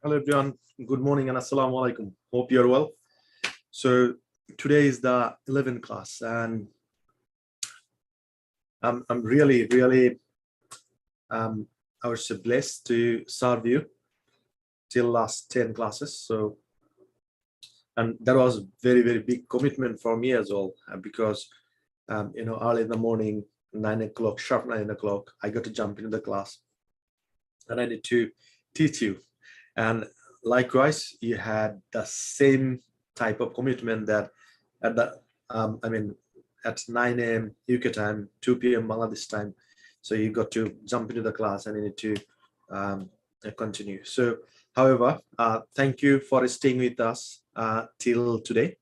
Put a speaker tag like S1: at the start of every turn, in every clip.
S1: Hello everyone, good morning and assalamu alaikum. Hope you're well. So today is the 11th class and I'm really I was so blessed to serve you till last 10 classes. So and that was very big commitment for me as well, because early in the morning, 9 o'clock, sharp 9 o'clock, I got to jump into the class and I need to teach you. And likewise, you had the same type of commitment that at the at 9 a.m. UK time, 2 p.m. Bangladesh time. So you got to jump into the class and you need to continue. So, however, thank you for staying with us till today.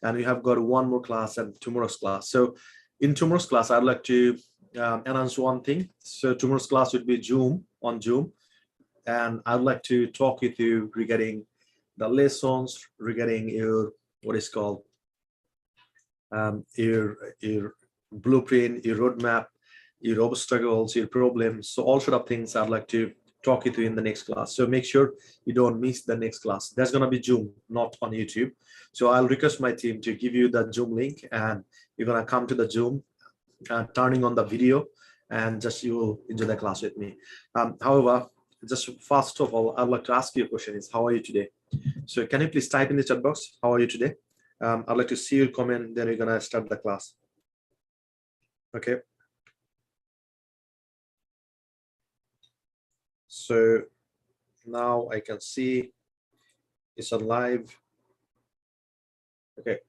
S1: And we have got one more class and tomorrow's class. So in tomorrow's class, I'd like to announce one thing. So tomorrow's class would be on Zoom. And I'd like to talk with you regarding the lessons, regarding your what is called your blueprint, your roadmap, your obstacles, your problems. So all sort of things I'd like to talk with you in the next class. So make sure you don't miss the next class. That's gonna be Zoom, not on YouTube. So I'll request my team to give you the Zoom link, and you're gonna come to the Zoom, turning on the video, and just you will enjoy the class with me. However, just first of all, I'd like to ask you a question: is how are you today? So can you please type in the chat box, how are you today? I'd like to see your comment, then we're gonna start the class. Okay. So now I can see it's on live. Okay.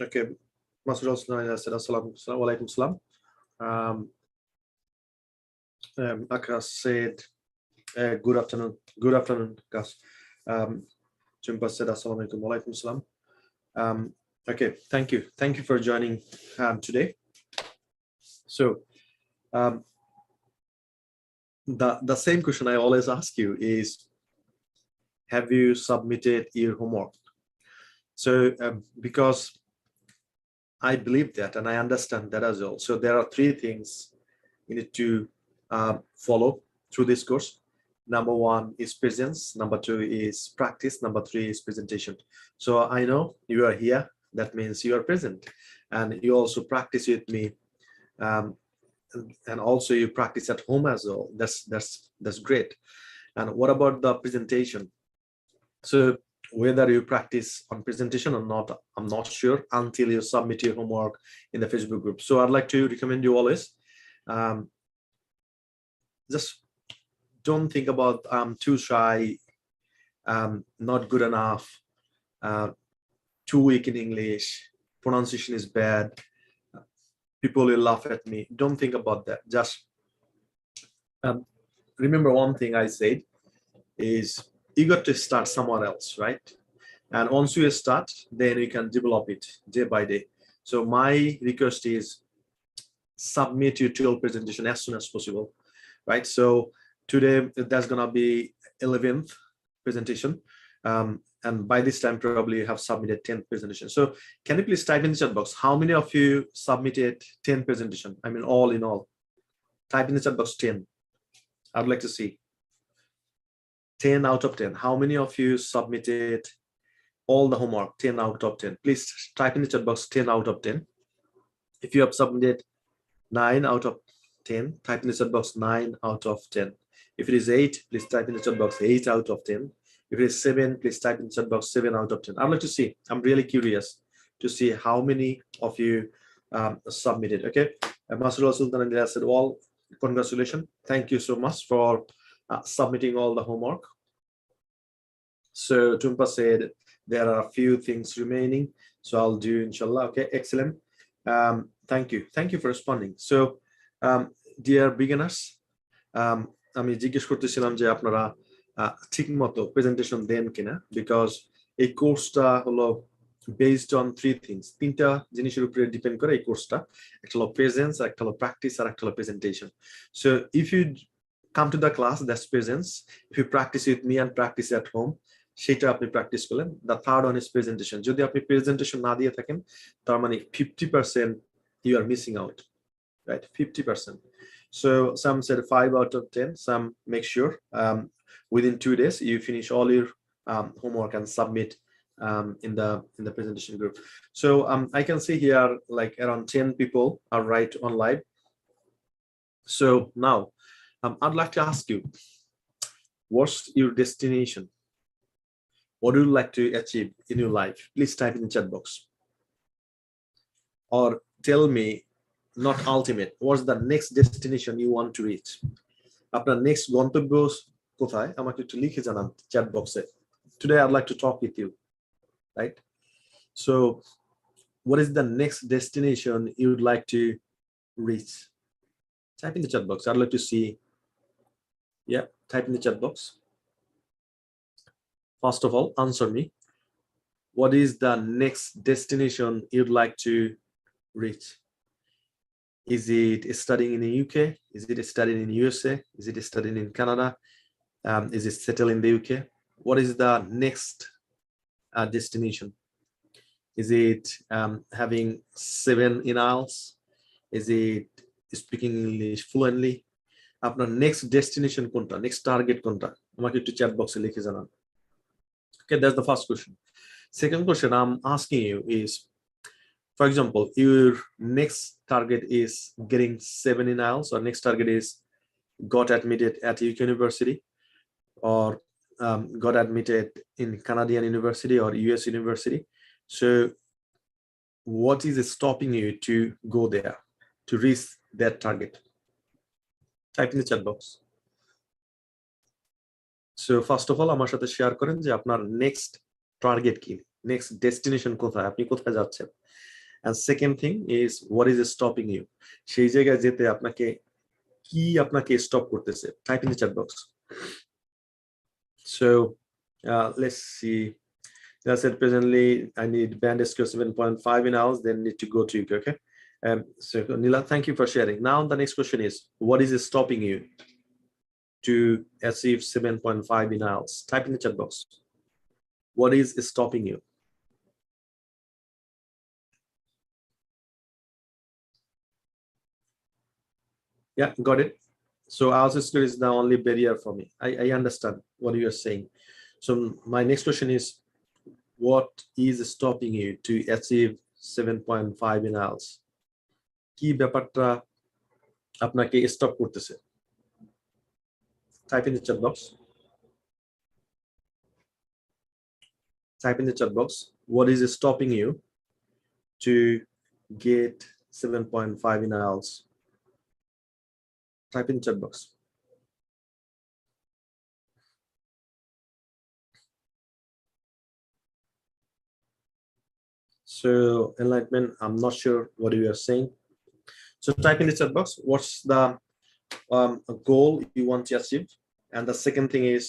S1: Okay. Masud also said assalamu alaikum salam. Akas said good afternoon guys. Chimpa said assalamu alaikum salam. Okay, thank you for joining today. So the same question I always ask you is, have you submitted your homework? So because I believe that and I understand that as well. So there are three things you need to follow through this course. Number one is presence, number two is practice, number three is presentation. So I know you are here, that means you are present, and you also practice with me, and also you practice at home as well. That's great. And what about the presentation? So whether you practice on presentation or not, I'm not sure until you submit your homework in the Facebook group. So I'd like to recommend you always, just don't think about I'm too shy, not good enough, too weak in English, pronunciation is bad, people will laugh at me. Don't think about that. Just remember one thing I said is you got to start somewhere else, right? And once you start, then you can develop it day by day. So my request is submit your tool presentation as soon as possible, right? So today that's gonna be 11th presentation, and by this time probably you have submitted 10th presentation. So can you please type in the chat box how many of you submitted 10 presentation? I mean all in all, type in the chat box 10. I'd like to see 10 out of 10. How many of you submitted all the homework? 10 out of 10. Please type in the chat box 10 out of 10. If you have submitted 9 out of 10, type in the chat box 9 out of 10. If it is 8, please type in the chat box 8 out of 10. If it is 7, please type in the chat box 7 out of 10. I'd like to see, I'm really curious to see how many of you submitted. Okay, Masud Sultan said, well, congratulations. Thank you so much for submitting all the homework. So Tumpa said there are a few things remaining, so I'll do inshallah. Okay, excellent. Thank you for responding. So dear beginners, আমি জিজ্ঞেস করতেছিলাম যে আপনারা ঠিকমতো presentation দেন কিনা, because এই কোর্সটা হলো বেসড অন থ্রি থিংস, তিনটা জিনিসের উপরে ডিপেন্ড করে এই কোর্সটা। একটা হলো প্রেজেন্স, একটা হলো প্র্যাকটিস, আর একটা হলো presentation. So if you come to the class, that's presence. If you practice with me and practice at home, সেটা আপনি প্র্যাকটিস করলেন। The third one is presentation. যদি আপনি প্রেজেন্টেশন না দিয়ে থাকেন, তার মানে 50% you are missing out, right? 50%. So some said 5 out of 10. Some make sure within 2 days you finish all your homework and submit in the presentation group. So I can see here like around 10 people are right on live. So now I'd like to ask you, what's your destination? What do you like to achieve in your life? Please type in the chat box. Or tell me, not ultimate, what's the next destination you want to reach? আপনার next গন্তব্য কোথায় আমাকে একটু লিখে জানান chat box A. Today I'd like to talk with you, right? So what is the next destination you would like to reach? Type in the chat box. I'd like to see. Yeah, type in the chat box. First of all, answer me. What is the next destination you'd like to reach? Is it studying in the UK? Is it studying in USA? Is it studying in Canada? Is it settled in the UK? What is the next destination? Is it having 7 in IELTS? Is it speaking English fluently? আপনার next destination কোনটা? Next target কোনটা? আমাকে একটু chat box এ লিখে জানান. Okay, that's the first question. Second question I'm asking you is, for example, your next target is getting 7 in IELTS, or next target is got admitted at UK University, or got admitted in Canadian University or US University. So what is stopping you to go there, to reach that target? Type in the chat box. So first of all, আমার সাথে share করেন যে আপনার next target কি, next destination কোথায়, আপনি কোথায় যাচ্ছেন. And second thing is, what is stopping you? সেই জায়গায় যেতে আপনাকে কি আপনাকে stop করতেছে? Type in the chat box. So let's see. I said presently I need band score 7.5 in hours, then need to go to UK. Okay. So Nila, thank you for sharing. Now the next question is, what is stopping you to achieve 7.5 in IELTS? Type in the chat box. What is stopping you? Yeah, got it. So IELTS score is the only barrier for me. I understand what you are saying. So my next question is, what is stopping you to achieve 7.5 in IELTS? কি ব্যাপারটা আপনাকে stop করতেছে? Type in the chat box. Type in the chat box. What is stopping you to get 7.5 in IELTS? Type in the chat box. So enlightenment, I'm not sure what you are saying. So type in the chat box, what's the goal you want to achieve? And the second thing is,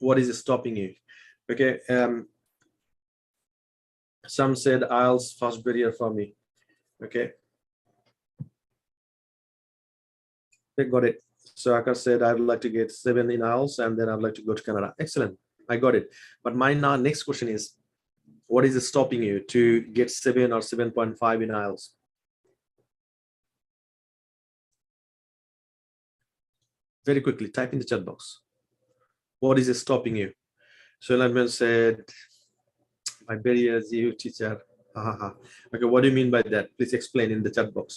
S1: what is stopping you? Okay. Some said IELTS first barrier for me. Okay. Okay, got it. So Aka said, I'd like to get 7 in IELTS, and then I'd like to go to Canada. Excellent. I got it. But my next question is, what is stopping you to get 7 or 7.5 in IELTS? Very quickly, type in the chat box. What is stopping you? So Enlightenment said, my barrier is you, teacher. Okay, what do you mean by that? Please explain in the chat box.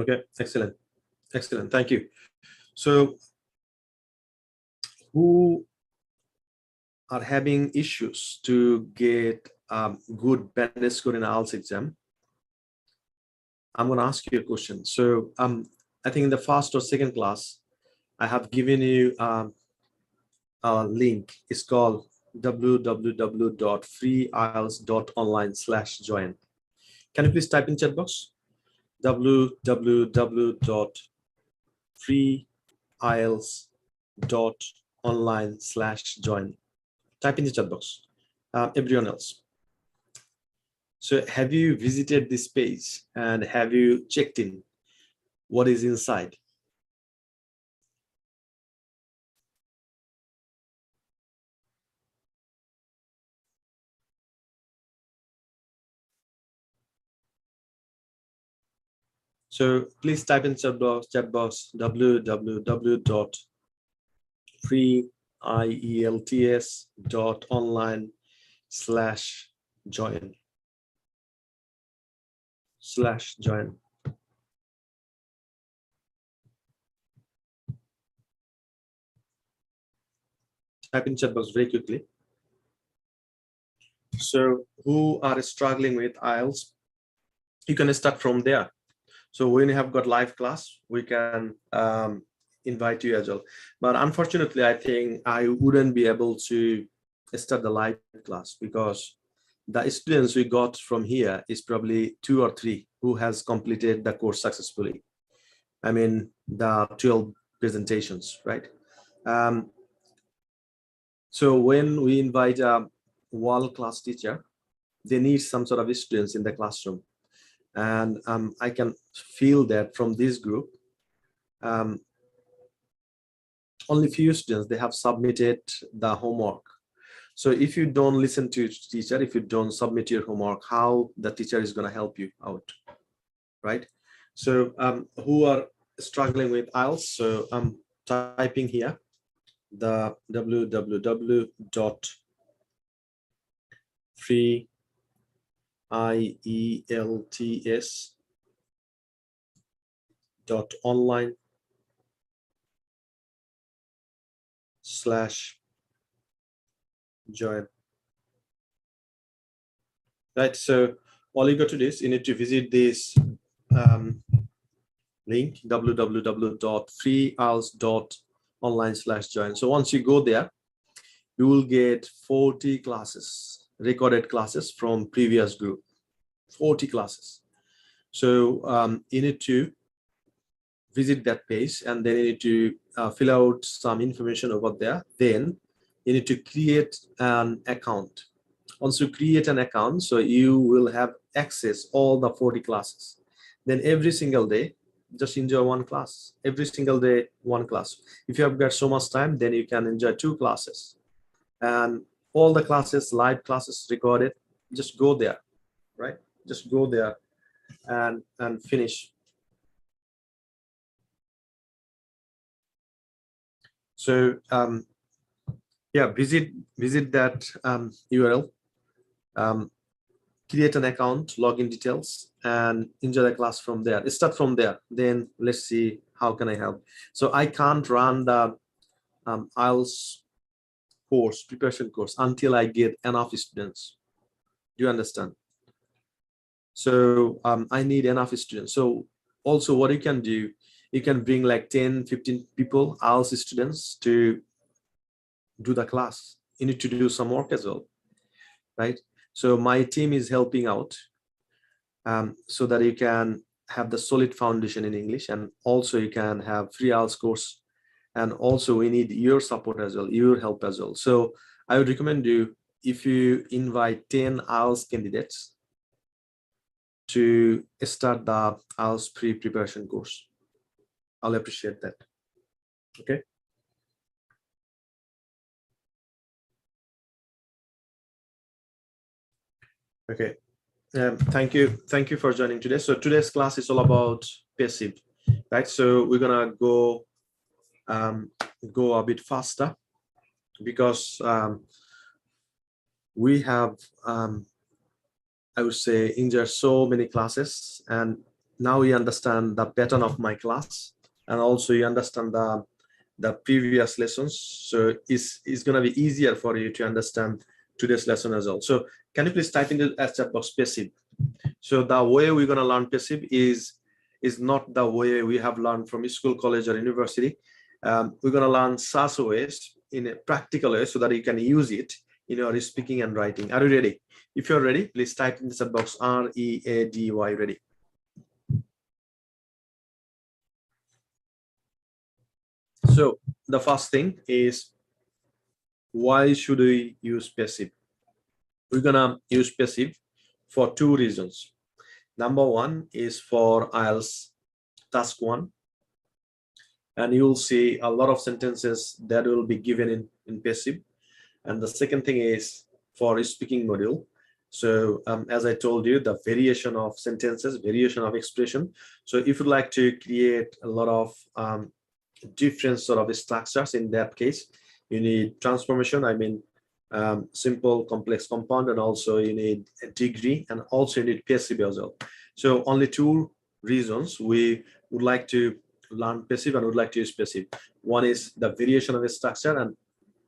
S1: Okay, excellent. Excellent, thank you. So who are having issues to get good band score in IELTS exam? I'm going to ask you a question. So I think in the first or second class, I have given you a link. It's called www.freeielts.online/join. Can you please type in chat box? www.freeielts.online/join. Type in the chat box. Everyone else. So have you visited this page and have you checked in what is inside? So please type in chat box www.freeielts.online/join. Type in chat box very quickly. So who are struggling with IELTS, you can start from there. So when you have got live class, we can invite you as well. But unfortunately, I think I wouldn't be able to start the live class because the students we got from here is probably 2 or 3 who has completed the course successfully. I mean, the 12 presentations, right? So when we invite a world-class teacher, they need some sort of students in the classroom. And I can feel that from this group, only few students, they have submitted the homework. So if you don't listen to teacher, if you don't submit your homework, how the teacher is going to help you out, right? So who are struggling with IELTS? So I'm typing here the www.freeielts.online/join. Right, so all you got to do is you need to visit this link, www.freeielts.online/join. So once you go there, you will get 40 classes, recorded classes from previous group, 40 classes. So you need to visit that page, and then you need to fill out some information over there. Then you need to create an account. Once you create an account, so you will have access all the 40 classes. Then every single day, just enjoy one class. Every single day, one class. If you have got so much time, then you can enjoy 2 classes. And all the classes, live classes recorded, just go there, right? Just go there and finish. So yeah, visit that URL, create an account, login details, and enjoy the class from there. Start from there. Then let's see how can I help. So I can't run the IELTS course, preparation course, until I get enough students. Do you understand? So I need enough students. So also what you can do, you can bring like 10, 15 people, IELTS students, to do the class. You need to do some work as well, right? So my team is helping out so that you can have the solid foundation in English, and also you can have free IELTS course. And also we need your support as well, your help as well. So I would recommend you, if you invite 10 IELTS candidates to start the IELTS pre-preparation course, I'll appreciate that. Okay. Okay. Thank you for joining today. So today's class is all about passive, right? So we're gonna go a bit faster because we have I would say enjoyed so many classes, and now you understand the pattern of my class, and also you understand the previous lessons. So it's gonna be easier for you to understand today's lesson as well. So can you please type in the chat box passive? So the way we're gonna learn passive is not the way we have learned from school, college, or university. We're gonna learn such ways in a practical way so that you can use it in your speaking and writing. Are you ready? If you're ready, please type in the chat box READY, ready. So the first thing is, why should we use passive? We're gonna use passive for 2 reasons. Number 1 is for IELTS task 1, and you'll see a lot of sentences that will be given in passive. And the second thing is for speaking module, So as I told you, the variation of sentences, variation of expression. So if you'd like to create a lot of different sort of structures, in that case, you need transformation. I mean, simple, complex, compound, and also you need a degree, and also you need passive as well. So only two reasons we would like to learn passive and would like to use passive. One is the variation of a structure, and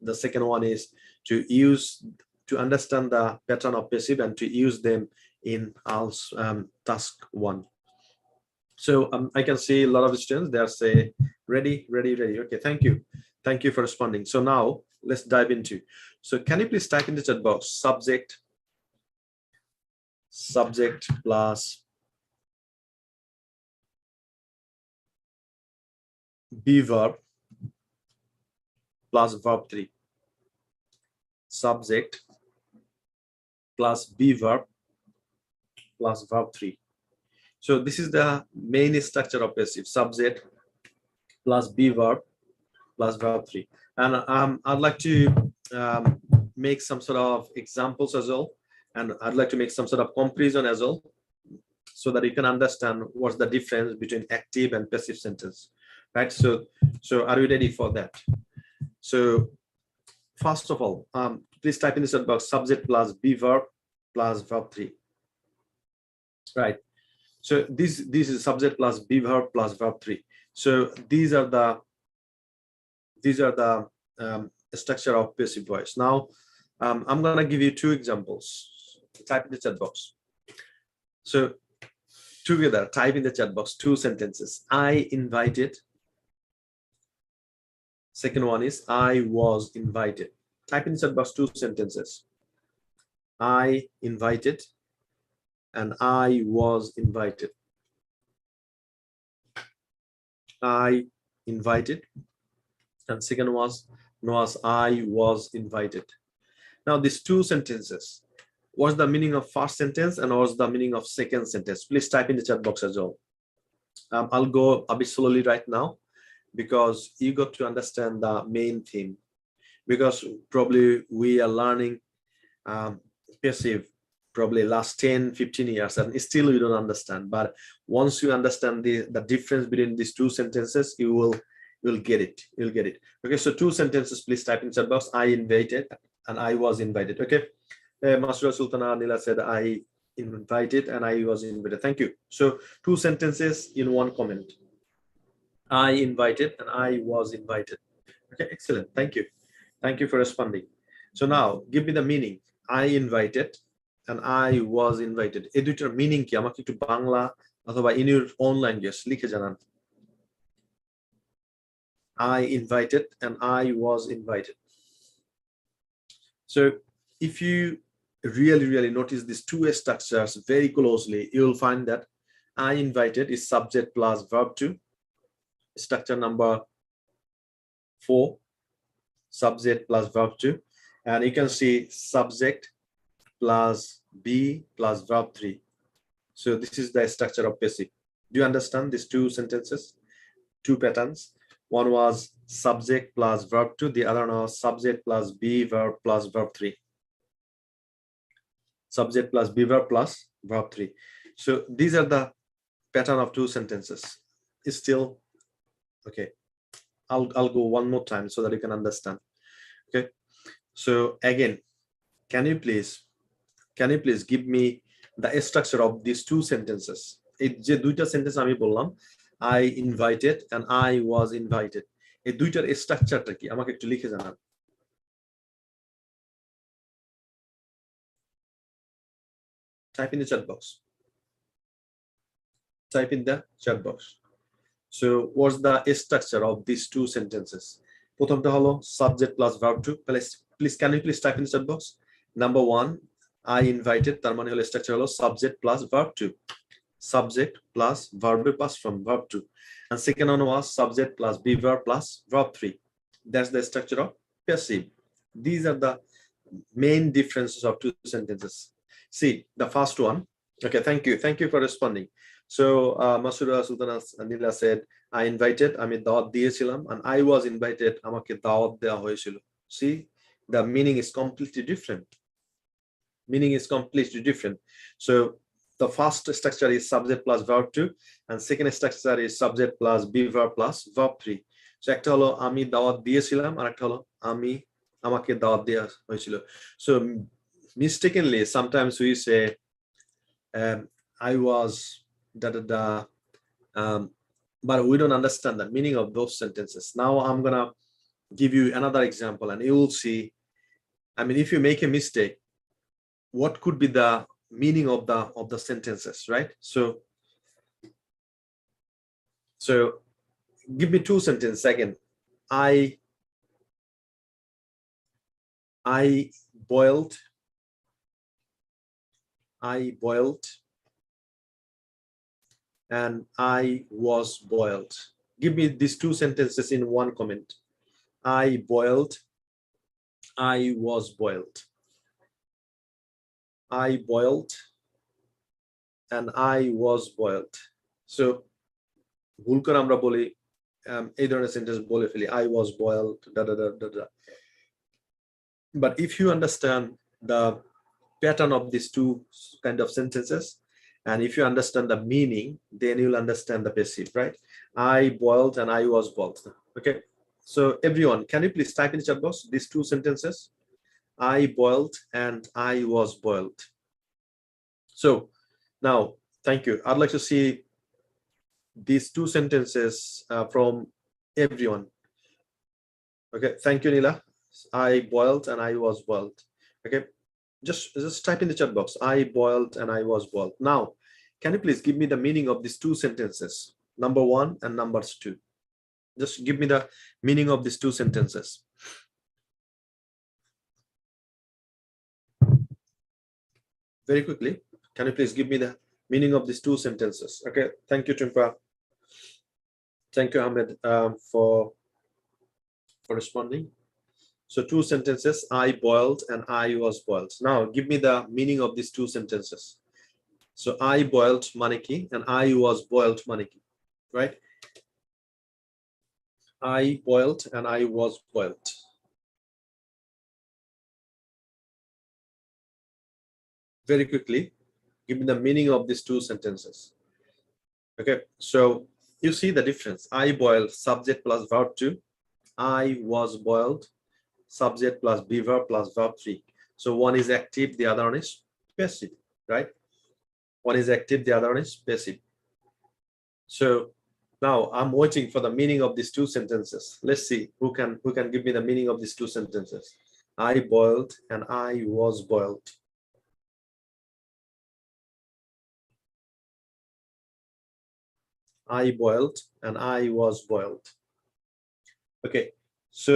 S1: the second one is to understand the pattern of passive and to use them in task one. So I can see a lot of students, they are say ready. Okay, thank you for responding. So now let's dive into. So can you please type in the chat box subject plus be verb plus verb 3. Subject plus be verb plus verb 3. So this is the main structure of passive: subject plus be verb plus verb 3. And I'd like to make some sort of examples as well, and I'd like to make some sort of comparison as well, so that you can understand what's the difference between active and passive sentence, right? So are you ready for that? So first of all, please type in the chat box subject plus be verb plus verb 3, right? So this is subject plus be verb plus verb 3. So these are the structure of passive voice. Now I'm gonna give you two examples. Type in the chat box. So together, type in the chat box two sentences. I invited. Second one is I was invited. Type in the chat box two sentences. I invited and I was invited. I invited, and second was I was invited. Now these two sentences, what's the meaning of first sentence and what's the meaning of second sentence? Please type in the chat box as well. I'll go a bit slowly right now, because you got to understand the main theme, because probably we are learning passive probably last 10-15 years and still you don't understand. But once you understand the difference between these two sentences, you'll get it. You'll get it. Okay, so two sentences, please type in chat box. I invited and I was invited. Okay, Masura Sultana Nila said I invited and I was invited. Thank you. So two sentences in one comment. I invited and I was invited. Okay, excellent. Thank you. Thank you for responding. So now give me the meaning. I invited and I was invited. এই দুইটার meaning কি? আমাকে একটু বাংলা অথবা in your own language লিখে জানান। I invited and I was invited. So if you really notice these two structures very closely, you'll find that I invited is subject plus verb 2. Structure number 4, subject plus verb 2, and you can see subject plus be plus verb 3. So this is the structure of passive. Do you understand these two sentences, two patterns? One was subject plus verb 2, the other one was subject plus be verb plus verb 3. Subject plus be verb plus verb 3. So these are the pattern of two sentences. It's still okay. I'll go one more time so that you can understand. Okay, so again, can you please give me the structure of these two sentences? এই যে দুইটা sentence আমি বললাম, I invited and I was invited, এই দুইটার স্ট্রাকচারটা কি আমাকে একটু লিখে জানান। Type in the chat box. Type in the chat box. So what's the structure of these two sentences? প্রথমটা হলো subject plus verb 2. Please can you please type in the chat box? Number 1, I invited, তার মানে হলো structure হলো subject plus verb 2. Subject plus verb plus from verb 2. And second one was subject plus be verb plus verb 3. That's the structure of passive. These are the main differences of two sentences. See the first one. Okay, thank you for responding. So Masura Sultana Nila said I invited, আমি দাওয়াত দিয়েছিলাম, and I was invited, আমাকে দাওয়াত দেওয়া হয়েছিল. See, the meaning is completely different. Meaning is completely different. So the first structure is subject plus verb 2, and second structure is subject plus be verb plus verb 3. So একটা হলো আমি দাওয়াত দিয়েছিলাম, আর একটা হলো আমি আমাকে দাওয়াত দেওয়া হয়েছিল. So mistakenly sometimes we say I was da da da, but we don't understand the meaning of those sentences. Now I'm gonna give you another example, and you will see, I mean, if you make a mistake, what could be the meaning of the sentences, right? So give me two sentences again. I boiled, and I was boiled. Give me these two sentences in one comment. I boiled, I was boiled. I boiled, and I was boiled. So ভুল করে আমরা বলি এই ধরনের sentence বলে ফেলি, I was boiled da da da da da. But if you understand the pattern of these two kind of sentences, and if you understand the meaning, then you'll understand the passive, right? I boiled and I was boiled. Okay, so everyone, can you please type in the chat box these two sentences? I boiled and I was boiled. So now, thank you. I'd like to see these two sentences from everyone. Okay, thank you, Nila. I boiled and I was boiled. Okay, just type in the chat box, I boiled and I was boiled. Now, can you please give me the meaning of these two sentences, number 1 and numbers 2? Just give me the meaning of these two sentences. Very quickly, can you please give me the meaning of these two sentences? Okay, thank you, Timpa. Thank you, Ahmed, for responding. So two sentences, I boiled and I was boiled. Now give me the meaning of these two sentences. So I boiled maniki and I was boiled maniki, right? I boiled and I was boiled. Very quickly, give me the meaning of these two sentences. Okay, so you see the difference. I boiled, subject plus verb 2. I was boiled, subject plus be verb plus verb 3. So one is active, the other one is passive, right? One is active, the other one is passive. So now I'm waiting for the meaning of these two sentences. Let's see who can give me the meaning of these two sentences. I boiled and I was boiled. I boiled and I was boiled. Okay, so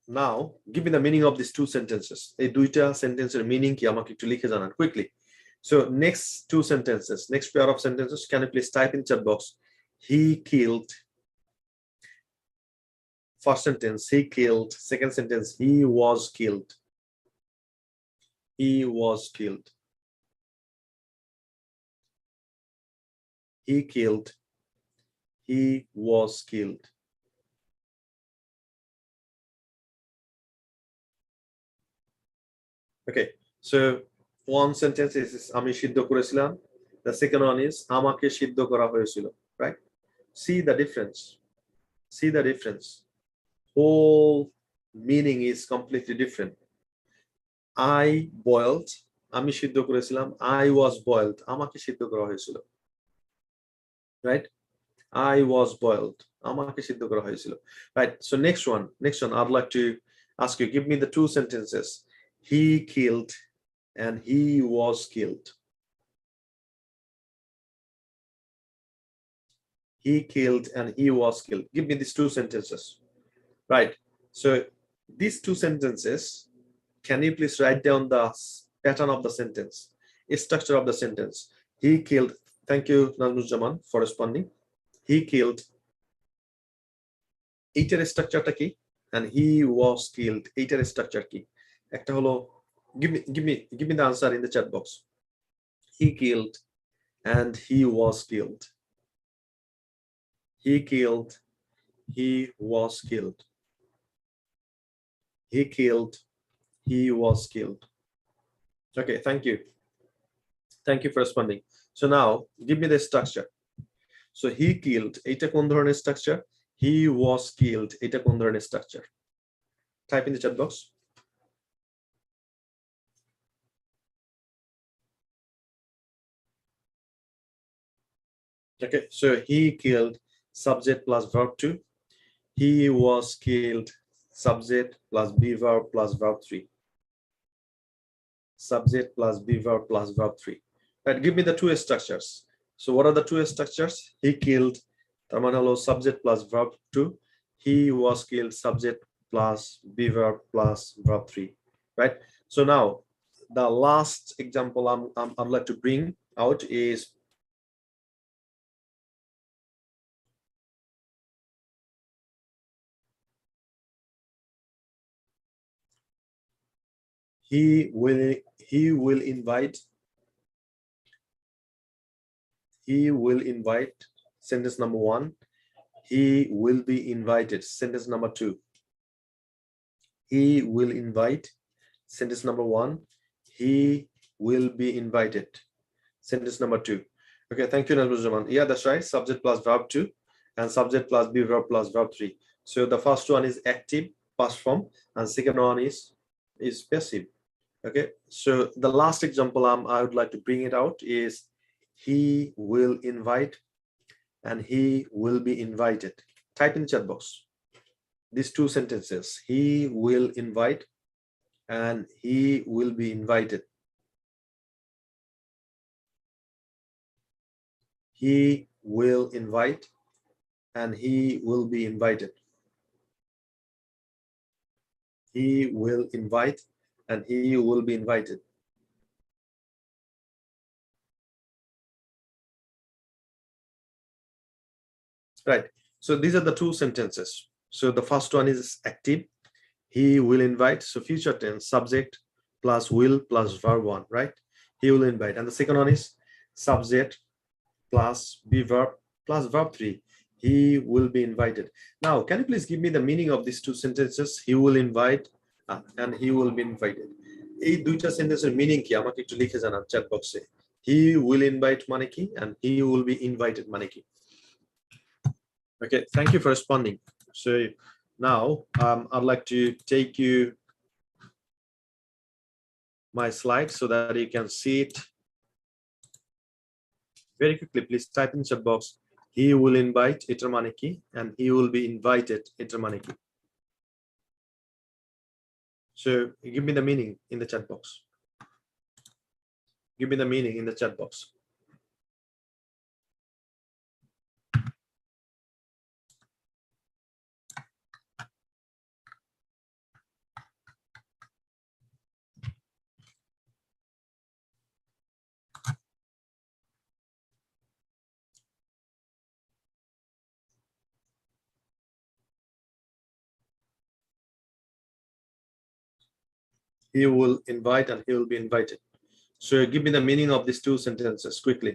S1: now give me the meaning of these two sentences. এই দুইটা সেন্টেন্সের meaning কি আমাকে একটু লিখে জানান quickly. So next two sentences, next pair of sentences, can you please type in chat box? He killed. First sentence, he killed. Second sentence, he was killed. He was killed. He killed. He was killed. Okay, so one sentence is আমি সিদ্ধ করেছিলাম. The second one is আমাকে সিদ্ধ করা হয়েছিল, right? See the difference. See the difference. Whole meaning is completely different. I boiled, আমি সিদ্ধ করেছিলাম. I was boiled, আমাকে সিদ্ধ করা হয়েছিল, right? I was boiled, আমাকে সিদ্ধ করা হয়েছিল, right? So next one, I'd like to ask you, give me the two sentences. He killed and he was killed. He killed and he was killed. Give me these two sentences, right? So these two sentences, can you please write down the pattern of the sentence, structure of the sentence? He killed. Thank you, Nazmuzzaman, for responding. He killed. এইটার স্ট্রাকচারটা কি? And he was killed. এইটার structure কি? একটা হলো, give me the answer in the chat box. He killed and he was killed. He killed. He was killed. He killed. He was killed. Okay, thank you. Thank you for responding. So now give me the structure. So he killed, এটা কোন ধরনের structure? He was killed, এটা কোন ধরনের structure? Type in the chat box. Okay, so he killed, subject plus verb 2. He was killed, subject plus be verb plus verb 3. Subject plus be verb plus verb 3. Right, give me the two structures. So what are the two structures? He killed, তার মানে হলো subject plus verb 2. He was killed, subject plus be verb plus verb 3. Right. So now the last example I'd like to bring out is he will invite sentence number 1. He will be invited, sentence number 2. He will invite, sentence number 1. He will be invited, sentence number 2. Okay, thank you, Nazmuzzaman. Yeah, that's right. Subject plus verb 2 and subject plus be verb plus verb 3. So the first one is active past form and second one is passive. Okay, so the last example I would like to bring it out is he will invite and he will be invited. Type in the chat box these two sentences. He will invite and he will be invited. He will invite and he will be invited. He will invite and he will be invited. Right. So these are the two sentences. So the first one is active. He will invite. So future tense, subject plus will plus verb 1, right? He will invite. And the second one is subject plus be verb plus verb 3. He will be invited. Now, can you please give me the meaning of these two sentences? He will invite and he will be invited. এই দুইটা সেন্টেন্সের meaning কি আমাকে একটু লিখে জানান chat বক্সে। He will invite মানে কি and he will be invited মানে কি? Okay, thank you for responding. So now I'd like to take you my slide so that you can see it very quickly. Please type in the chat box. He will invite এটার মানে কি and he will be invited এটার মানে কি? So give me the meaning in the chat box. Give me the meaning in the chat box. He will invite and he will be invited. So give me the meaning of these two sentences quickly.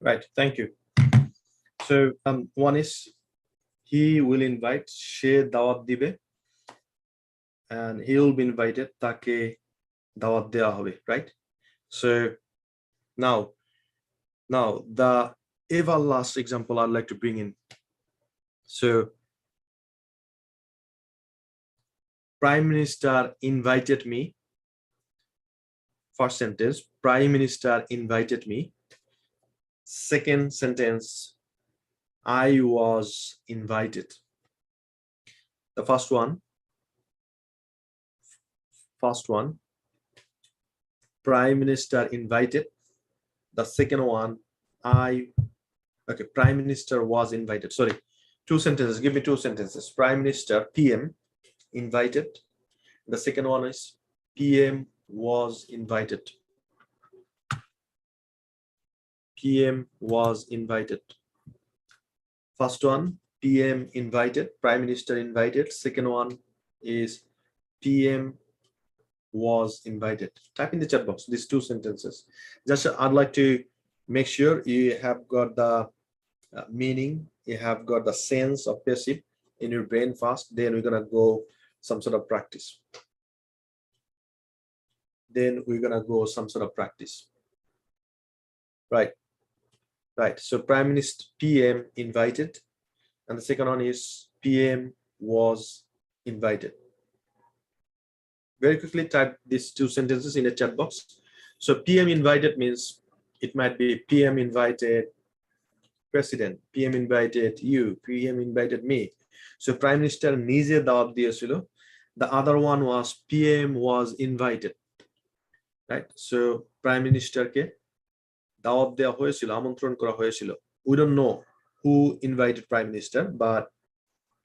S1: Right, thank you. So one is he will invite, she dawat dibe, and he will be invited, take dawat dewa hobe, right? So now the ever last example I'd like to bring in. So Prime Minister invited me. First sentence, Prime Minister invited me. Second sentence, I was invited. The first one, Prime Minister invited. The second one, Prime Minister was invited. Sorry, two sentences. Give me two sentences. Prime Minister, PM, invited. The second one is PM was invited. PM was invited. First one, PM invited, Prime Minister invited. Second one is PM was invited. Type in the chat box these two sentences. Just I'd like to make sure you have got the meaning, you have got the sense of passive in your brain first, then we're gonna go some sort of practice. Right, so Prime Minister, PM invited, and the second one is PM was invited. Very quickly type these two sentences in the chat box. So PM invited means it might be PM invited President, PM invited you, PM invited me. So Prime Minister নিজে দাওয়াত দিয়েছিল. The other one was PM was invited. Right? So Prime Minister কে দাওয়াত দেওয়া হয়েছিল, আমন্ত্রণ করা হয়েছিল. We don't know who invited Prime Minister, but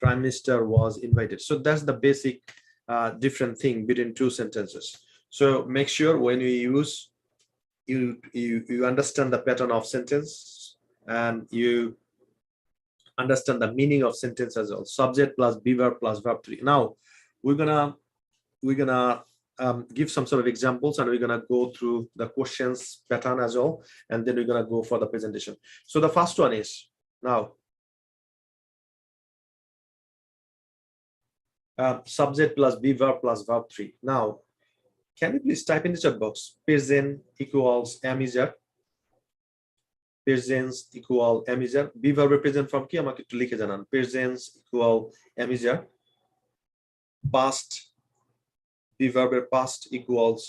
S1: Prime Minister was invited. So that's the basic different thing between two sentences. So make sure when you use, you understand the pattern of sentence and you understand the meaning of sentence as well. Subject plus be verb plus verb 3. Now we're gonna give some sort of examples, and we're gonna go through the questions pattern as well, and then we're gonna go for the presentation. So the first one is now subject plus be verb plus verb 3. Now, can you please type in the chat box present equals am is er, presence equal am is er, be verb present from কি আমাকে একটু লিখে জানান. Presence equal am is er, past be verb past equals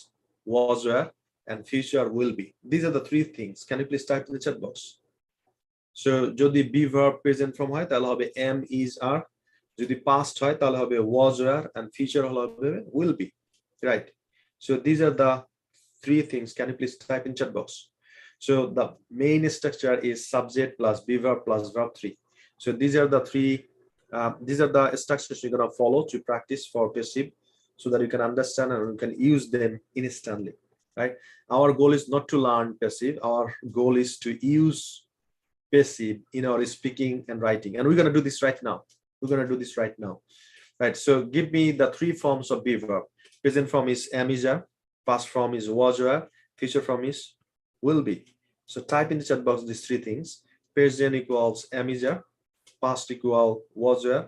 S1: was were, and future will be. These are the three things. Can you please type in the chat box? So যদি be verb present from হয় তাহলে হবে am is are, যদি past হয় তাহলে হবে was were, and future হবে will be. Right? So these are the three things. Can you please type in chat box? So the main structure is subject plus be verb plus verb 3. So these are the three, these are the structures you're gonna follow to practice for passive, so that you can understand and you can use them instantly. Right? Our goal is not to learn passive. Our goal is to use passive in our speaking and writing, and we're gonna do this right now. Right? So give me the three forms of be verb. Present form is am is are, past form is was were, future form is will be. So type in the chat box these three things. Present equals am is are, past equal was were,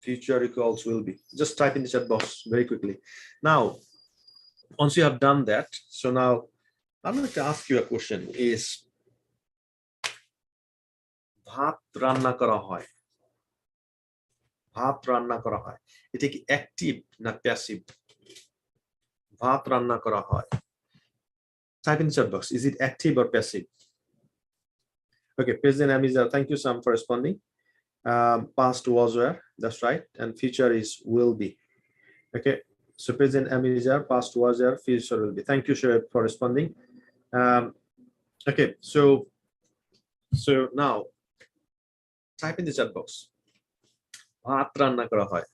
S1: future equals will be. Just type in the chat box very quickly. Now, once you have done that, so now I'm going to ask you a question is ভাত রান্না করা হয়. ভাত রান্না করা হয়. এটা কি অ্যাক্টিভ না প্যাসিভ? ভাত রান্না করা হয়. Type in the chat box. Is it active or passive? Okay, present am is are. Thank you, Sam, for responding. Past was were. That's right. And future is will be. Okay. So present am is are, past was were, future will be. Thank you, Shoaib, for responding. Okay. So now type in the chat box. ভাত রান্না করা হয়,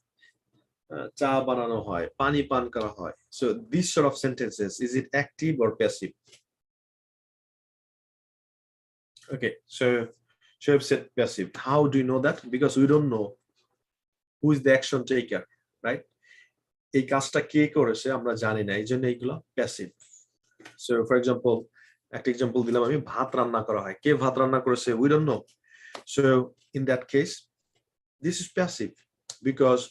S1: চা বানানো হয়, পানি পান করা হয়. So these sort of sentences, is it active or passive? Okay, so Shoaib said passive. How do you know that? Because we don't know who is the action taker, right? এই কাজটা কে করেছে আমরা জানি না, এইজন্য এইগুলো প্যাসিভ. So for example, একটা example দিলাম আমি, ভাত রান্না করা হয়, কে ভাত রান্না করেছে we don't know. So in that case this is passive because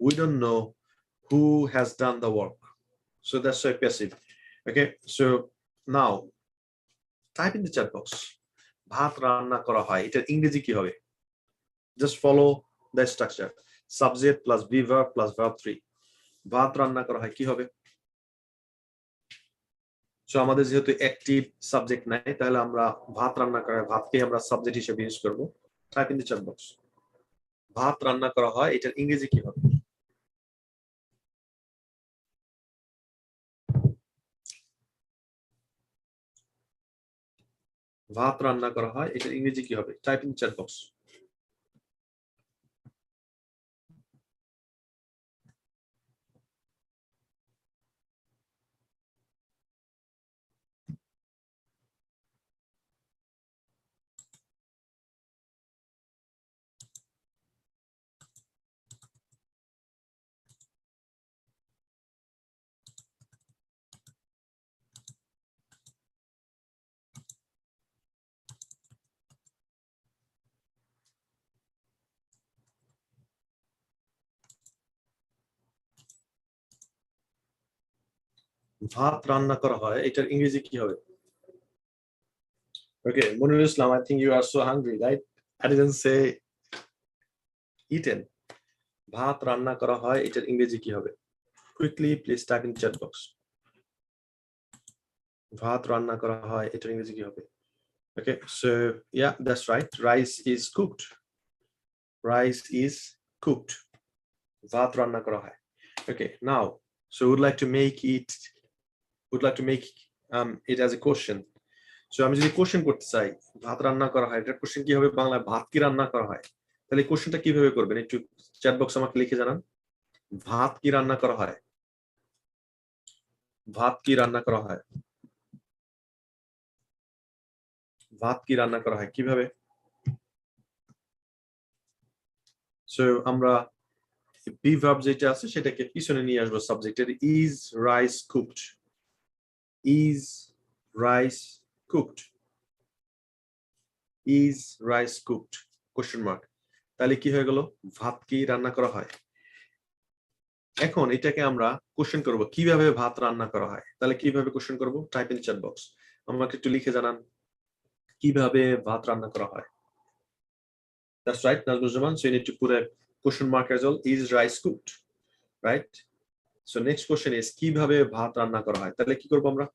S1: we don't know who has done the work. So that's why passive. Okay, so now type in the chat box. ভাত রান্না করা হয়, এটার ইংরেজি কি হবে? Just follow the structure. Subject plus be verb plus verb 3. ভাত রান্না করা হয় কি হবে? So আমাদের যেহেতু অ্যাক্টিভ সাবজেক্ট নাই, তাহলে আমরা ভাত রান্না করা, ভাতকে আমরা সাবজেক্ট হিসেবে ইউজ করব. Type in the chat box. ভাত রান্না করা হয়, এটার ইংরেজি কি হবে? ভাত রান্না করা হয়, এটার ইংরেজি কি হবে? Type in the chat box. ভাত রান্না করা হয়, এটার ইংরেজি কি হবে? Okay, Munir Islam, I think you are so hungry, right? I didn't say eaten. ভাত রান্না করা হয়, এটার ইংরেজি কি হবে? Quickly, please type in chat box. ভাত রান্না করা হয়, এটার ইংরেজি কি হবে? Okay, so yeah, that's right. Rice is cooked. Rice is cooked. ভাত রান্না করা হয়. Okay, now, so would like to make it as a question. So আমি যদি কোশ্চেন করতে চাই, ভাত রান্না করা হয়, এটা কোশ্চেন কি হবে বাংলায়? ভাত কি রান্না করা হয়? তাহলে কোশ্চেনটা কিভাবে করবেন একটু চ্যাট বক্স আমাকে লিখে জানান। ভাত কি রান্না করা হয়? ভাত কি রান্না করা হয়? ভাত কি রান্না করা হয় কিভাবে? সো আমরা বি ভার্ব যেটা আছে সেটাকে পিছনে নিয়ে আসবো সাবজেক্টের। Is rice cooked? Is rice cooked? Is rice cooked question mark. তাহলে কি হয়ে গেল? ভাত কি রান্না করা হয়। এখন এটাকে আমরা কোশ্চেন করব কিভাবে ভাত রান্না করা হয়। তাহলে কিভাবে কোশ্চেন করব? টাইপ ইন চ্যাট বক্স, আমাকে একটু লিখে জানান কিভাবে ভাত রান্না করা হয়। That's right, Nazmuzzaman. So you need to put a question mark as well. Is rice cooked? Right? So next question is কিভাবে ভাত রান্না করা হয়। তাহলে কি করব আমরা?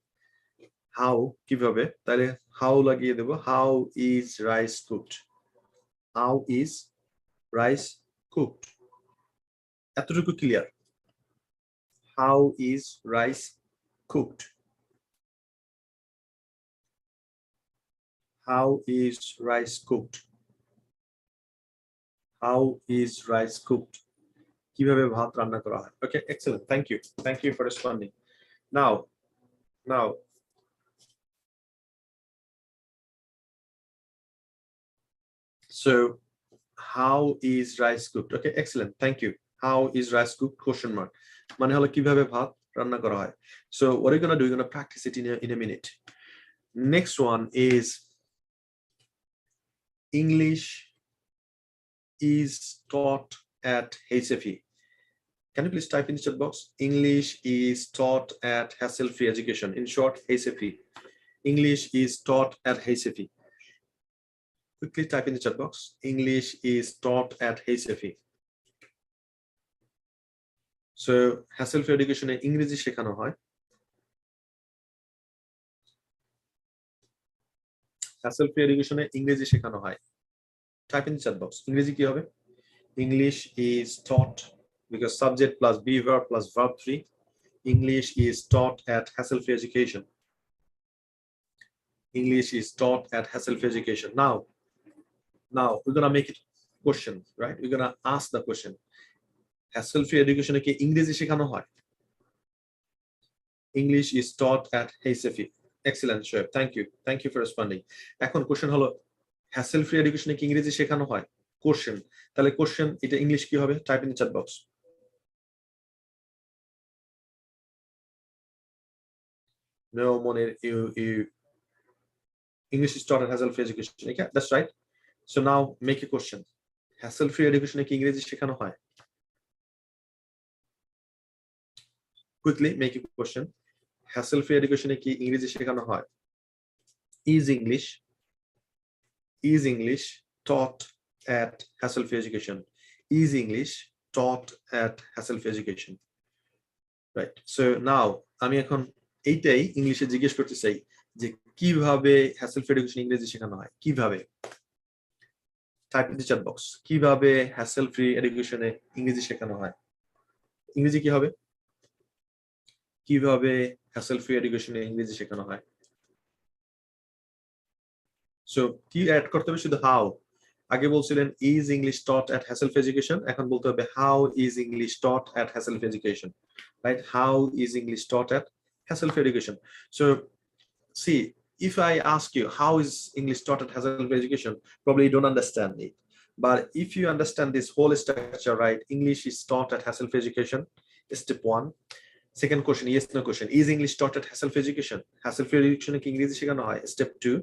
S1: How কিভাবে, তাহলে how লাগিয়ে দেব। How is rice cooked? How is rice cooked? এতটুকু clear? How is rice cooked? How is rice cooked? How is rice cooked? কিভাবে ভাত রান্না করা হয়। Okay, excellent. Thank you for responding. Now so how is rice cooked? Okay, excellent. Thank you. How is rice cooked? Question mark. মানে হলো কিভাবে ভাত রান্না করা হয়। So what are you gonna do? You're gonna practice it in a minute. Next one is English is taught at HFE. Can you please type in the chat box? English is taught at hassle-free education. In short, HFE. English is taught at HFE. Quickly type in the chat box. English is taught at HFE. So hassle-free education এ ইংরেজি শেখানো হয়। hassle-free education এ ইংরেজি শেখানো হয়। Type in the chat box. ইংরেজি কি হবে? English is taught, because subject plus be verb plus verb 3. English is taught at hassle-free education. English is taught at hassle-free education. Now we're gonna make it question, right? We're gonna ask the question. Hassle-free education এ কি ইংরেজি শেখানো হয়? English is taught at HFE. Excellent, Shoaib. Thank you for responding. এখন question হলো hassle-free education এ কি ইংরেজি শেখানো হয়? কোশ্চেন, তাহলে কোশ্চেন এটা ইংলিশ কি হবে? Type in chat box. No, Monir, you English is taught at hassle-free education. Okay, that's right. So now make a question. Hassle-free education এ কি ইংরেজি শেখানো হয়? Quickly make a question. Hassle-free education এ কি ইংরেজি শেখানো হয়? Is English taught at hassle-free education? Is English taught at hassle-free education? Right. So now আমি এখন এইটাই ইংলিশে জিজ্ঞেস করতে চাই যে কিভাবে hassle-free education ইংরেজি শেখানো হয়। কিভাবে? Type in the chat box. কিভাবে hassle-free education এ ইংরেজি শেখানো হয়? ইংরেজি কি হবে? কিভাবে hassle-free education এ ইংরেজি শেখানো হয়? সো কি অ্যাড করতে হবে? শুধু হাউ। আগে বলছিলেন is English taught at hassle-free education, এখন বলতে হবে how is English taught at hassle-free education, right? How is English taught at hassle-free education? So see, if I ask you how is English taught at hassle-free education, probably you don't understand it. But if you understand this whole structure, right? English is taught at hassle-free education, step 1. Second question, yes no question, is English taught at hassle-free education? Hassle-free education কি ইংরেজি শেখানো হয়? Step 2.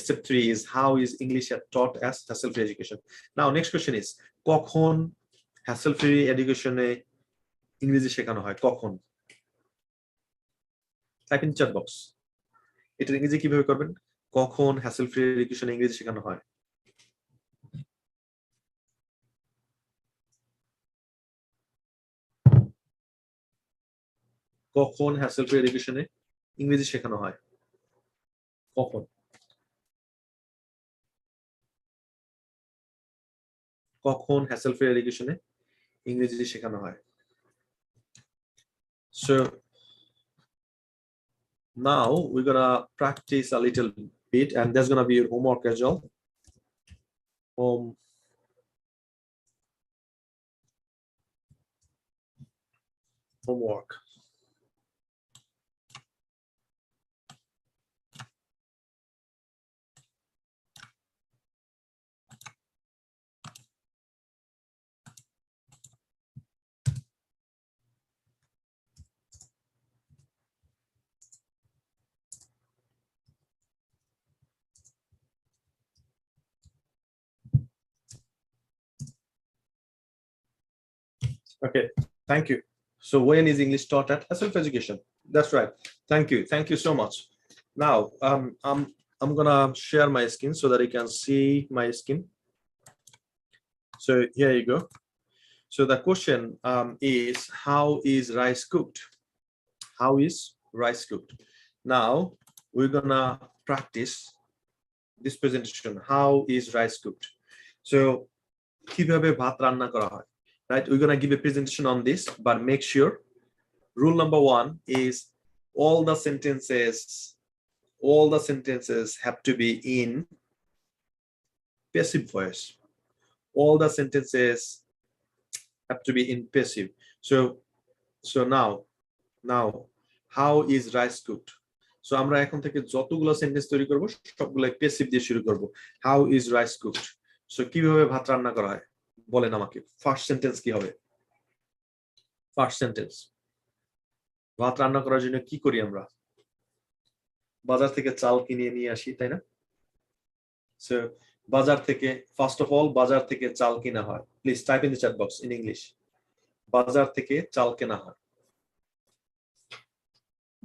S1: Step 3 is how is English taught as hassle-free education? Now next question is কখন hassle-free education এ ইংরেজি শেখানো হয়? কখন? Type in chat box. এটার ইংরেজি কিভাবে করবেন? কখন হ্যাসেল ফ্রি এডুকেশনে ইংরেজি শেখানো হয়? কখন হ্যাসেল ফ্রি এডুকেশনে ইংরেজি শেখানো হয়? কখন? কখন হ্যাসেল ফ্রি এডুকেশনে ইংরেজি শেখানো হয়? So now we're gonna practice a little bit, and there's gonna be your homework as well. Homework. Okay, thank you. So when is English taught at self-education? That's right. Thank you. Thank you so much. Now, I'm gonna share my screen so that you can see my screen. So here you go. So the question is, how is rice cooked? How is rice cooked? Now we're gonna practice this presentation. How is rice cooked? So কিভাবে ভাত রান্না করা হয়? Right, we're gonna give a presentation on this, but make sure rule number 1 is all the sentences have to be in passive voice. All the sentences have to be in passive. So now how is rice cooked? So আমরা এখন থেকে যতগুলো sentence তৈরি করব সবগুলো passive দিয়ে শুরু করব. How is rice cooked? So কিভাবে ভাত রান্না করা হয় বলেন আমাকে. ফার্স্ট সেন্টেন্স কি হবে? ফার্স্ট সেন্টেন্স, ভাত রান্না করার জন্য কি করি আমরা? বাজার থেকে চাল কিনে নিয়ে আসি, তাই না? So বাজার থেকে, ফার্স্ট অফ অল বাজার থেকে চাল কিনা হয়. Please type in the chat box in English. বাজার থেকে চাল কেনা হয়.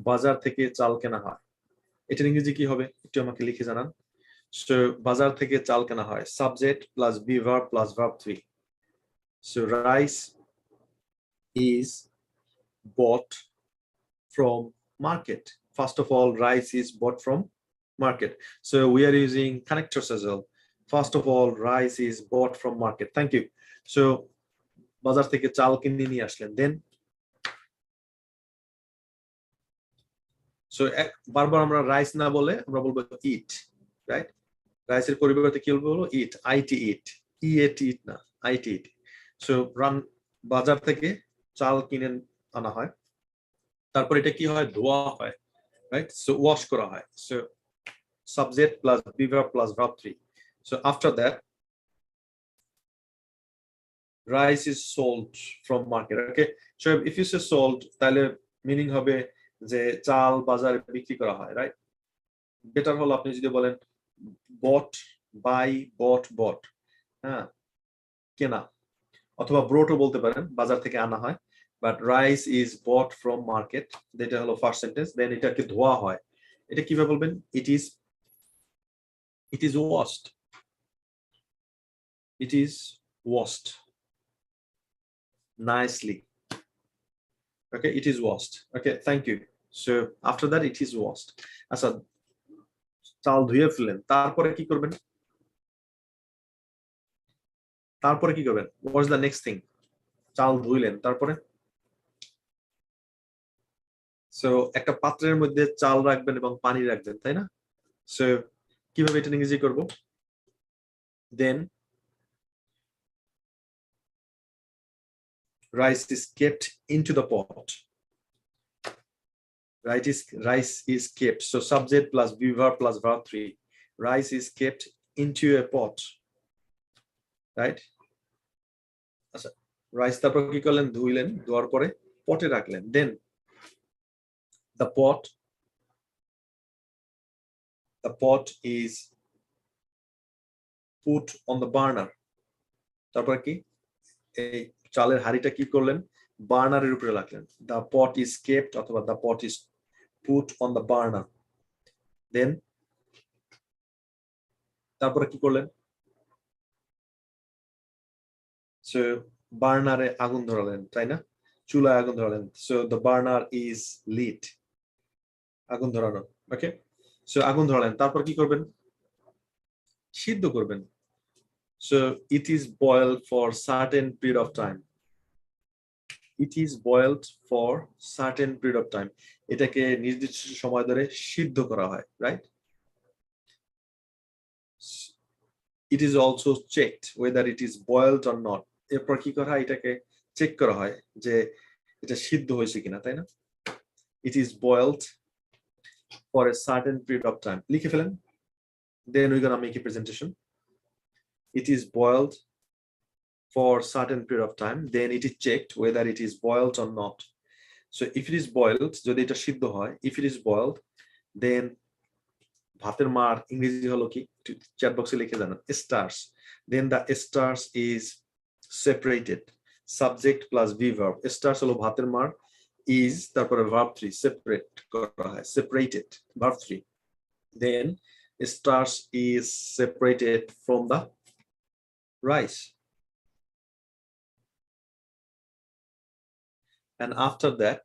S1: বাজার থেকে চাল কেনা হয়. এটার ইংরেজি কি হবে একটু আমাকে লিখে জানান. So বাজার থেকে চাল কেনা হয়. Subject plus be verb plus verb 3. So rice is bought from market. First of all, rice is bought from market. So we are using connectors as well. First of all, rice is bought from market. Thank you. So বাজার থেকে চাল কিনে নিয়ে আসলেন. Then so বারবার আমরা rice না বলে আমরা বলবো eat, right? রাইসের পরিবর্তে কি বলবো? eat, it eat, eat না, it eat. So বাজার থেকে চাল কিনে আনা হয়. তারপর এটা কি হয়? ধোয়া হয়, right? So wash করা হয়. So subject plus be verb plus verb 3. So after that, rice is sold from market. Okay, so if you say sold, তাহলে মিনিং হবে যে চাল বাজারে বিক্রি করা হয়, right? বেটার হলো আপনি যদি বলেন bought, buy, bought, হ্যাঁ, কেনা, অথবা ব্রোটও বলতে পারেন, বাজার থেকে আনা হয়. But rice is bought from market, যেটা হলো ফার্স্ট সেন্টেন্স. দেন এটাকে ধোয়া হয়. এটা কিভাবে বলবেন? It is washed. It is washed nicely. Okay, it is washed. Okay, thank you. So after that, it is washed. আচ্ছা, চাল ধুয়ে ফেললেন, তারপরে কি করবেন? তারপরে কি করবেন? What is the next thing? চাল ধুইলেন, তারপরে সো একটা পাত্রের মধ্যে চাল রাখবেন এবং পানি রাখবেন, তাই না? সো কিভাবে এটা ইংরেজি করব? Then rice is kept into the pot. Rice is kept. So subject plus be verb plus verb 3. Rice is kept into a pot, right? আচ্ছা, রাইস তারপর কি করলেন? ধুইলেন, ধোয়ার পরে পটে রাখলেন. Then the pot is put on the burner. তারপর কি? এই চালের হাঁড়িটা কি করলেন? বার্নারের উপরে রাখলেন. The pot is kept অথবা the pot is put on the burner. Then তারপরে কি করলেন? So বার্নারে আগুন ধরালেন, তাই না? চুলায় আগুন ধরালেন। So the burner is lit. আগুন ধরানো। ওকে, সো আগুন ধরালেন, তারপর কি করবেন? সিদ্ধ করবেন। So it is boiled for certain period of time. It is boiled for certain period of time. এটাকে নির্দিষ্ট সময় ধরে সিদ্ধ করা হয়, right? It is also checked whether it is boiled or not. এরপর কি করা হয়? এটাকে চেক করা হয় যে এটা সিদ্ধ হয়েছে কিনা, তাই না? It is boiled for a certain period of time. লিখে ফেলেন। Then we're gonna make a presentation. It is boiled for certain period of time. Then it is checked whether it is boiled or not. So if it is boiled, যদি এটা সিদ্ধ হয়, if it is boiled, then ভাতের মার ইংরেজি হলো কি? Chat বক্সে লিখে জানান। Stars. Then the stars is separated. Subject plus be verb. Stars হলো ভাতের মার, is তারপরে verb 3 separate করা হয়, separated verb 3. Then stars is separated from the rice. And after that,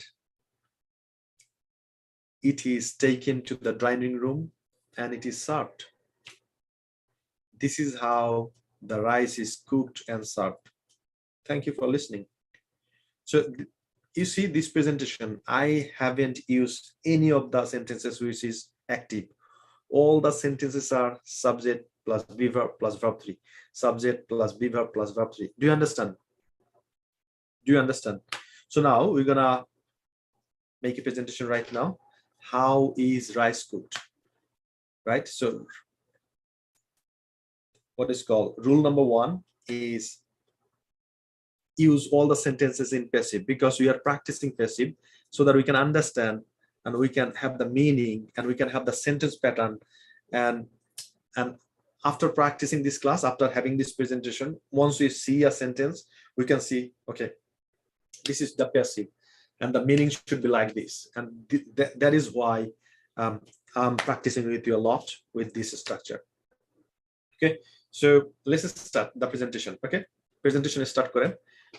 S1: it is taken to the dining room and it is served. This is how the rice is cooked and served. Thank you for listening. So you see this presentation, I haven't used any of the sentences which is active. All the sentences are subject plus be verb plus verb 3. Subject plus be verb plus verb 3. Do you understand? Do you understand? So now we're gonna make a presentation right now. How is rice cooked? Right? So what is called rule number 1 is use all the sentences in passive, because we are practicing passive so that we can understand and we can have the meaning and we can have the sentence pattern. And after practicing this class, after having this presentation, once we see a sentence, we can see, okay, this is the passive and the meaning should be like this. And that is why I'm practicing with you a lot with this structure. Okay, so let's start the presentation. Okay, presentation is start kore.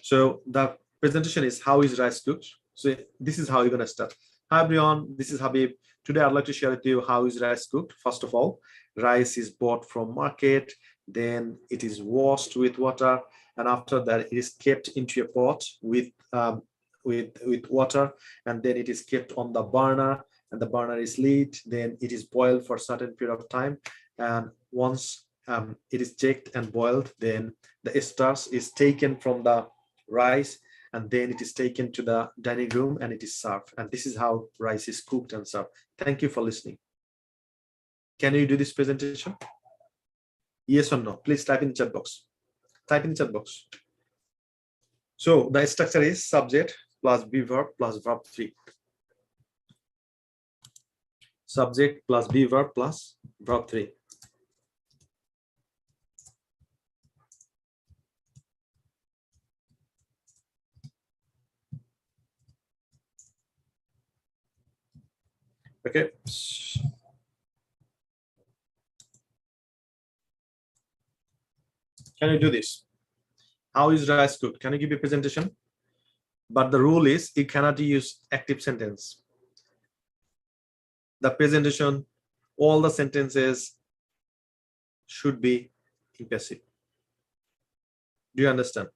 S1: So the presentation is how is rice cooked. So this is how you're going to start. Hi everyone, this is Habib. Today I'd like to share with you how is rice cooked. First of all, rice is bought from market, then it is washed with water, and after that it is kept into a pot with water, and then it is kept on the burner, and the burner is lit. Then it is boiled for a certain period of time, and once it is checked and boiled, then the starch is taken from the rice, and then it is taken to the dining room and it is served. And this is how rice is cooked and served. Thank you for listening. Can you do this presentation? Yes or no? Please type in the chat box. Type in the chat box. So the structure is subject plus be verb plus verb 3. Subject plus be verb plus verb 3. Okay. Can you do this? How is rice cooked? Can you give a presentation? But the rule is you cannot use active sentence. The presentation, all the sentences should be in passive. Do you understand?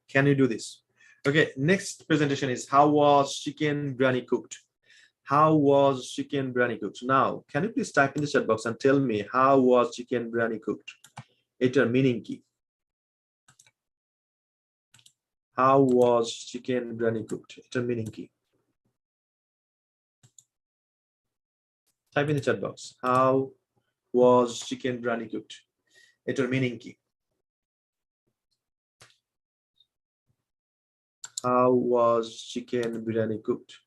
S1: Can you do this? Okay, next presentation is how was chicken biryani cooked? How was chicken biryani cooked? Now, can you please type in the chat box and tell me how was chicken biryani cooked? Etar meaning ki? How was chicken biryani cooked? Etar meaning ki? Type in the chat box. How was chicken biryani cooked? Etar meaning ki? How was chicken biryani cooked?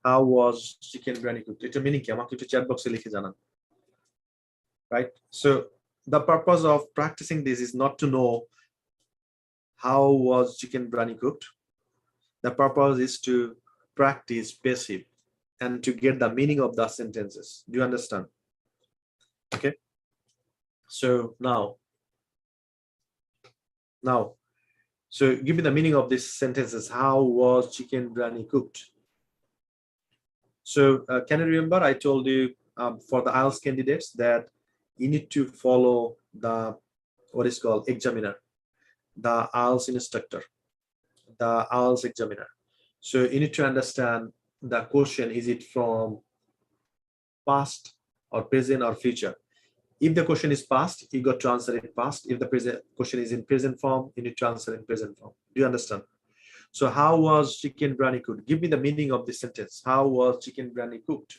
S1: How was chicken biryani cooked? Etar meaning ki? Amake ekটু chat box e likhe janan. Right? So the purpose of practicing this is not to know how was chicken biryani cooked. The purpose is to practice passive and to get the meaning of the sentences. Do you understand? Okay. So now, so give me the meaning of these sentences. How was chicken biryani cooked? So can you remember I told you for the IELTS candidates that you need to follow the what is called examiner, the IELTS instructor, the IELTS examiner. So you need to understand the question, is it from past or present or future? If the question is past, you got to answer in past. If the question is in present form, you need to answer in present form. Do you understand? So how was chicken biryani cooked? Give me the meaning of this sentence. How was chicken biryani cooked?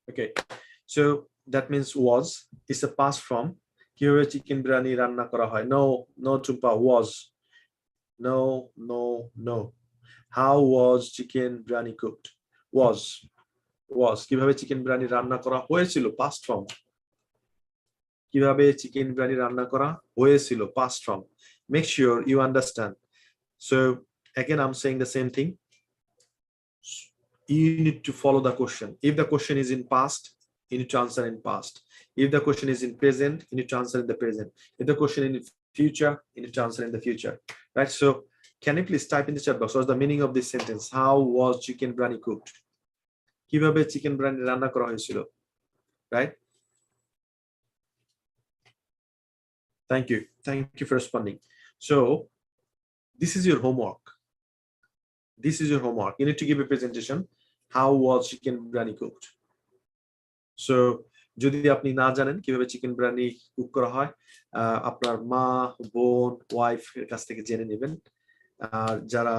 S1: Okay, so that means was is a past form. Kiভাবে chicken biryani রান্না করা হয়? No, Tumpa, was. No. How was chicken biryani cooked? Was. কিভাবে chicken biryani রান্না করা হয়েছিল? Past form. কিভাবে chicken biryani রান্না করা হয়েছিল? Past form. Make sure you understand. So again, I'm saying the same thing. You need to follow the question. If the question is in past, you need to answer in past. If the question is in present, you need to answer in the present. If the question is in future, you need to answer in the future. Right? So can you please type in the chat box what's the meaning of this sentence? How was chicken biryani cooked? কিভাবে chicken biryani রান্না করা হয়েছিল? Right? Thank you for responding. So this is your homework. You need to give a presentation. How was chicken biryani cooked? So যদি আপনি না জানেন কিভাবে chicken biryani cook করা হয়, আপনার মা, বোন, ওয়াইফ এর কাছ থেকে জেনে নেবেন। আর যারা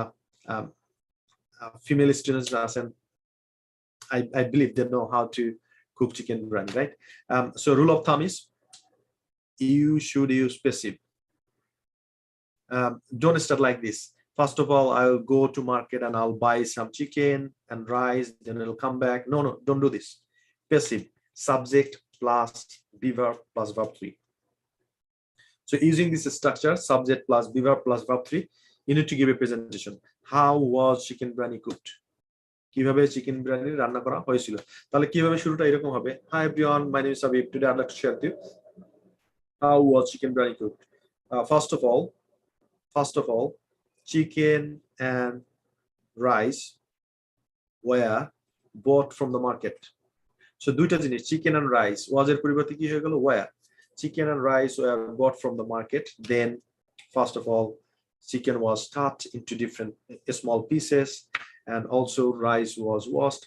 S1: ফিমেল স্টুডেন্টস আছেন, I believe they know how to cook chicken biryani, right? So rule of thumb is you should use passive. Don't start like this. First of all, I'll go to market and I'll buy some chicken and rice, then I'll come back. No, don't do this. Passive, subject plus be verb plus verb 3. So using this structure, subject plus be verb plus verb 3, you need to give a presentation. How was chicken biryani cooked? কিভাবে chicken biryani রান্না করা হয়েছিল? তাহলে কিভাবে শুরুটা এরকম হবে, Hi everyone, my name is Habib. Today I'd like to share with you how was chicken biryani cooked. First of all, chicken and rice were bought from the market. So দুইটা জিনিস, chicken and rice, was এর পরিবর্তে কি হয়ে গেল? were. Chicken and rice were bought from the market. Then first of all, chicken was cut into different small pieces, and also rice was washed,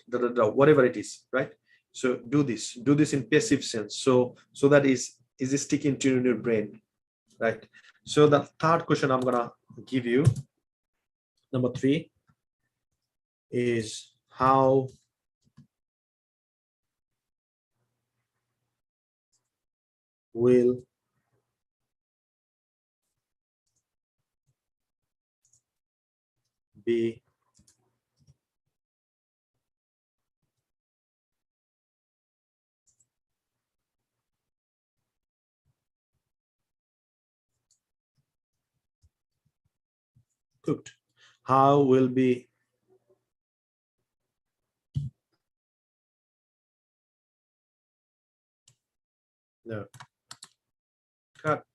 S1: whatever it is, right? So do this in passive sense, so that is sticking to your brain, right? So the third question I'm gonna give you, number 3, is how will be cooked? How will be no cut?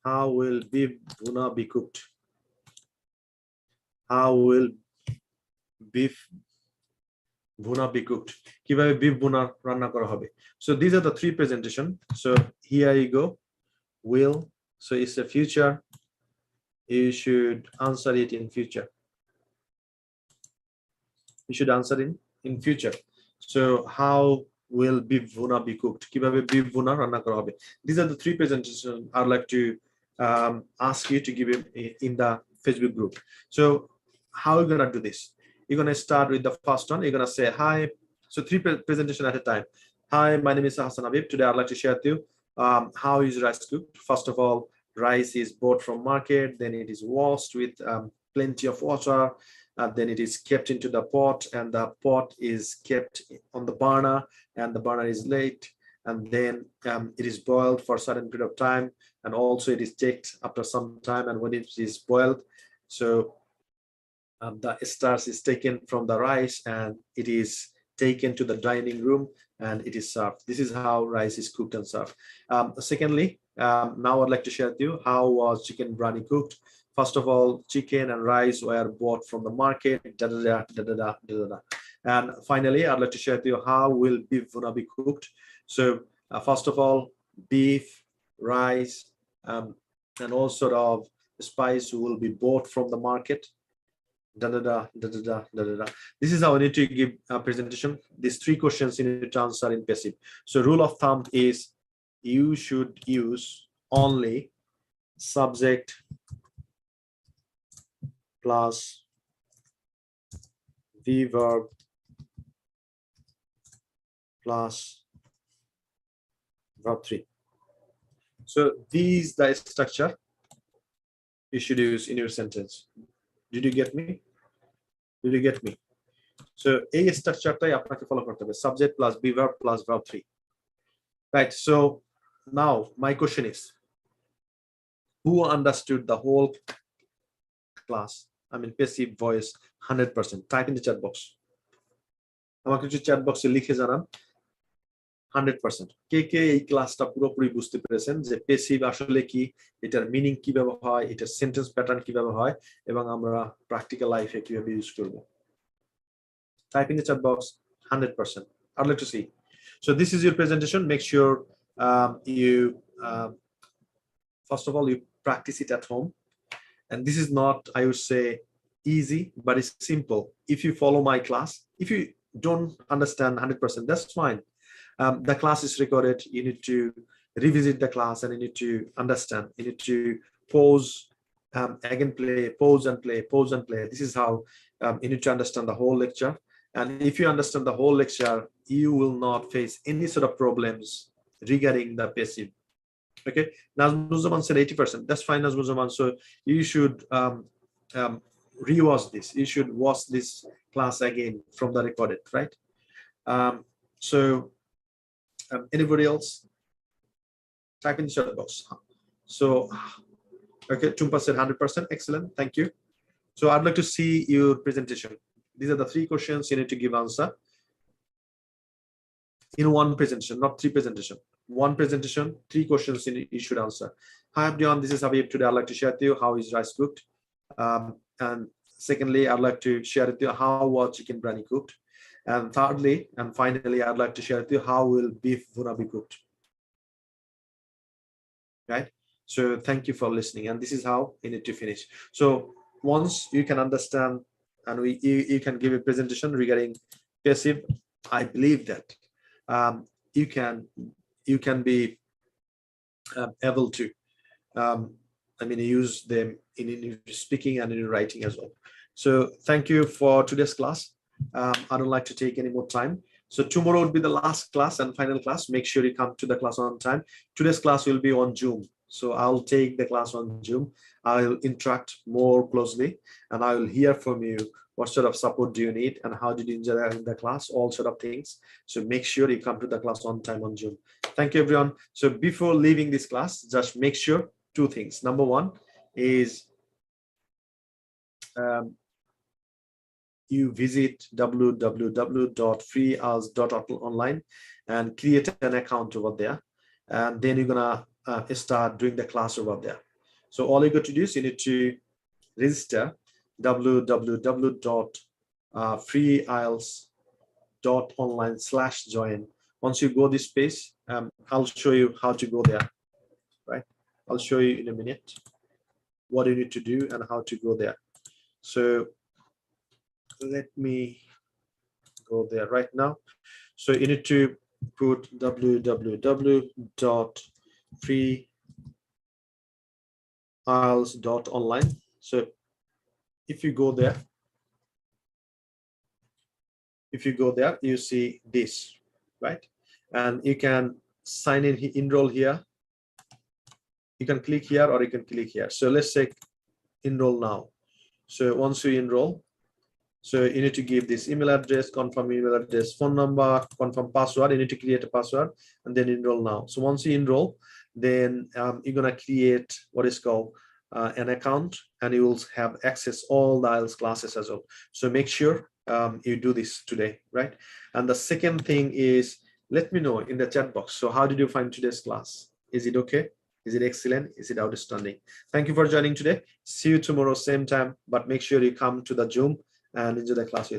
S1: How will beef bhuna be cooked? How will beef bhuna be cooked? কিভাবে beef bhuna রান্না করা হবে? So these are the 3 presentation. So here you go. Will, so it's a future. You should answer it in future. You should answer in future. So how will beef bhuna be cooked? কিভাবে beef bhuna রান্না করা হবে? These are the 3 presentations I'd like to ask you to give in the Facebook group. So how are you gonna do this? You're gonna start with the first one. You're gonna say hi. So 3 presentation at a time. Hi, my name is Hassan Habib. Today I'd like to share with you how is rice cooked. First of all, rice is bought from market, then it is washed with plenty of water, then it is kept into the pot, and the pot is kept on the burner, and the burner is lit, and then it is boiled for a certain period of time, and also it is checked after some time, and when it is boiled, so the stars is taken from the rice and it is taken to the dining room and it is served. This is how rice is cooked and served. Secondly, now I'd like to share with you how was chicken biryani cooked. First of all, chicken and rice were bought from the market. And finally, I'd like to share with you how will beef bhuna be cooked. So first of all, beef, rice, and all sort of spice will be bought from the market. This is how I need to give a presentation. These 3 questions you need to answer in passive. So rule of thumb is you should use only subject plus the verb plus verb 3. So these the structure you should use in your sentence. Did you get me? Did you get me? So এই স্ট্রাকচারটাই আপনাকে follow করতে হবে, subject plus be verb plus verb 3. Right. So now my question is, who understood the whole class? I mean passive voice 100%. Type in the chat box. আমাকে একটু chat বক্সে লিখে জানান 100%. কে কে এই ক্লাসটা পুরোপুরি বুঝতে পেরেছেন যে প্যাসিভ আসলে কি, এটার মিনিং কিভাবে হয়, এটার সেন্টেন্স প্যাটার্ন কিভাবে হয় এবং আমরা প্র্যাকটিক্যাল লাইফে কিভাবে ইউজ করব? Type in the chat box 100%. I'd like to see. So this is your presentation. Make sure you first of all you practice it at home. And this is not, I would say, easy, but it's simple. If you follow my class, if you don't understand 100%, that's fine. The class is recorded. You need to revisit the class and you need to understand. You need to pause, again play, pause and play, pause and play. This is how you need to understand the whole lecture. And if you understand the whole lecture, you will not face any sort of problems regarding the passive. Okay, Nazmuzaman said 80%. That's fine, Nazmuzaman. So you should rewatch this. You should watch this class again from the recorded, right? So anybody else? Type in the chat box. So okay, Tumpa said 100%. Excellent, thank you. So I'd like to see your presentation. These are the 3 questions you need to give answer in one presentation, not 3 presentation. One presentation, 3 questions you should answer. Hi everyone, this is Habib. Today I'd like to share with you how is rice cooked. And secondly, I'd like to share with you how was chicken biryani cooked. And thirdly and finally, I'd like to share with you how will beef bhuna be cooked. Right? So thank you for listening. And this is how you need to finish. So once you can understand and you can give a presentation regarding passive, I believe that you can be able to use them in speaking and in writing as well. So thank you for today's class. I don't like to take any more time. So tomorrow would be the last class and final class. Make sure you come to the class on time. Today's class will be on Zoom. So I'll take the class on Zoom. I'll interact more closely and I will hear from you. What sort of support do you need and how did you enjoy in the class? All sort of things. So make sure you come to the class on time on Zoom. Thank you, everyone. So before leaving this class, just make sure 2 things. Number 1 is you visit www.freehours.online and create an account over there. And then you're gonna start doing the class over there. So all you got to do is you need to register www.freeiles.online/join. Once you go this page, I'll show you how to go there, right? I'll show you in a minute what you need to do and how to go there. So let me go there right now. So you need to put www.freeiles.online. So if you go there, you see this, right? And you can sign in, enroll here. You can click here or you can click here. So let's say enroll now. So once you enroll, so you need to give this email address, confirm email address, phone number, confirm password. You need to create a password and then enroll now. So once you enroll, then you're gonna create what is called an account, and you will have access all the IELTS classes as well. So make sure you do this today, right? And the second thing is, let me know in the chat box. So how did you find today's class? Is it okay? Is it excellent? Is it outstanding? Thank you for joining today. See you tomorrow, same time, but make sure you come to the Zoom and enjoy the class with